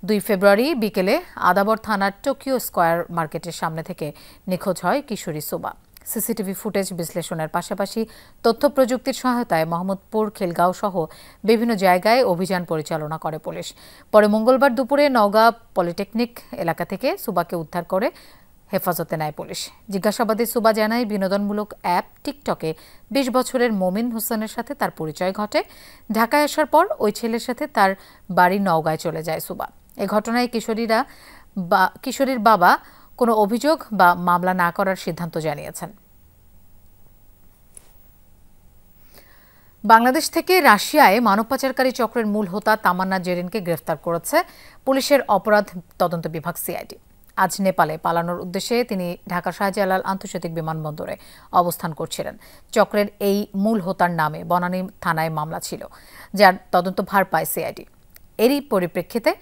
2 ফেব্রুয়ারি বিকেলে আদাবর থানার টোকিও স্কয়ার মার্কেটের সামনে থেকে নিখোঁজ হয় কিশোরী সুবা। সিসিটিভি ফুটেজ বিশ্লেষণের পাশাপাশি তথ্য প্রযুক্তির সহায়তায় মোহাম্মদপুর, খিলগাঁও সহ বিভিন্ন জায়গায় অভিযান পরিচালনা করে পুলিশ। পরে মঙ্গলবার দুপুরে নওগাঁ পলিটেকনিক এলাকা থেকে সুবাকে উদ্ধার করে হেফাজতে নেয় পুলিশ। জিজ্ঞাসাবাদে সুবা জানায়, বিনোদনমূলক অ্যাপ টিকটকে 20 বছরের মমিন হোসেনের সাথে তার পরিচয় ঘটে। ঢাকায় আসার পর ওই ছেলের সাথে তার বাড়ি নওগাঁয় চলে যায় সুবা। এ ঘটনায় কিশোরীর বাবা কোনো অভিযোগ বা মামলা না করার সিদ্ধান্ত জানিয়েছেন। বাংলাদেশ থেকে রাশিয়ায় মানব পাচারকারী চক্রের মূল হোতা তামান্না জেরিনকে গ্রেফতার করেছে পুলিশের অপরাধ তদন্ত বিভাগ সিআইডি। আজ নেপালে পালানোর উদ্দেশ্যে তিনি ঢাকা শাহজালাল আন্তর্জাতিক বিমানবন্দরে অবস্থান করছিলেন। চক্রের এই মূল হোতার নামে বনানী থানায় মামলা ছিল, যার তদন্ত ভার পায় সিআইডি। এরই পরিপ্রেক্ষিতে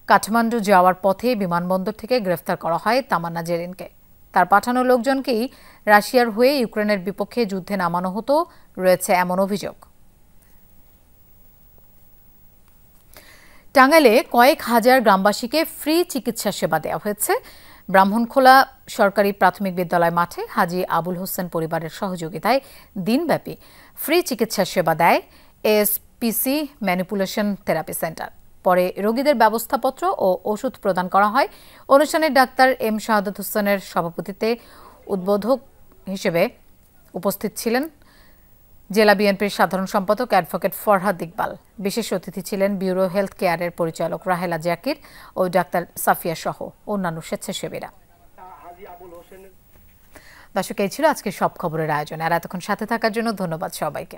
কাঠমান্ডু যাওয়ার পথে বিমানবন্দর থেকে গ্রেফতার করা হয় তামান্না জেরিনকে। তার পাঠানো লোকজনকেই রাশিয়ার হয়ে ইউক্রেনের বিপক্ষে যুদ্ধে নামানো হতো রয়েছে এমন অভিযোগ। টাঙ্গাইলে কয়েক হাজার গ্রামবাসীকে ফ্রি চিকিৎসা সেবা দেওয়া হয়েছে। ব্রাহ্মণখোলা সরকারি প্রাথমিক বিদ্যালয় মাঠে হাজী আবুল হোসেন পরিবারের সহযোগিতায় দিনব্যাপী ফ্রি চিকিৎসা সেবা দেয় এএসপিসি ম্যানিপুলেশন থেরাপি সেন্টার। পরে রোগীদের ব্যবস্থাপত্র ও ওষুধ প্রদান করা হয়। অনুষ্ঠানে ডাক্তার এম শাহাদাত হোসেনের সভাপতিত্বে উদ্বোধক হিসেবে উপস্থিত ছিলেন জেলা বিএনপির সাধারণ সম্পাদক অ্যাডভোকেট ফরহাদ ইকবাল। বিশেষ অতিথি ছিলেন ব্যুরো হেলথ কেয়ারের পরিচালক রাহেলা জাকির ও ডাক্তার সাফিয়া সহ অন্যান্য স্বেচ্ছাসেবীরা। দর্শক, এই ছিল আজকের সব খবরের আয়োজন। আর এতক্ষণ সাথে থাকার জন্য ধন্যবাদ সবাইকে।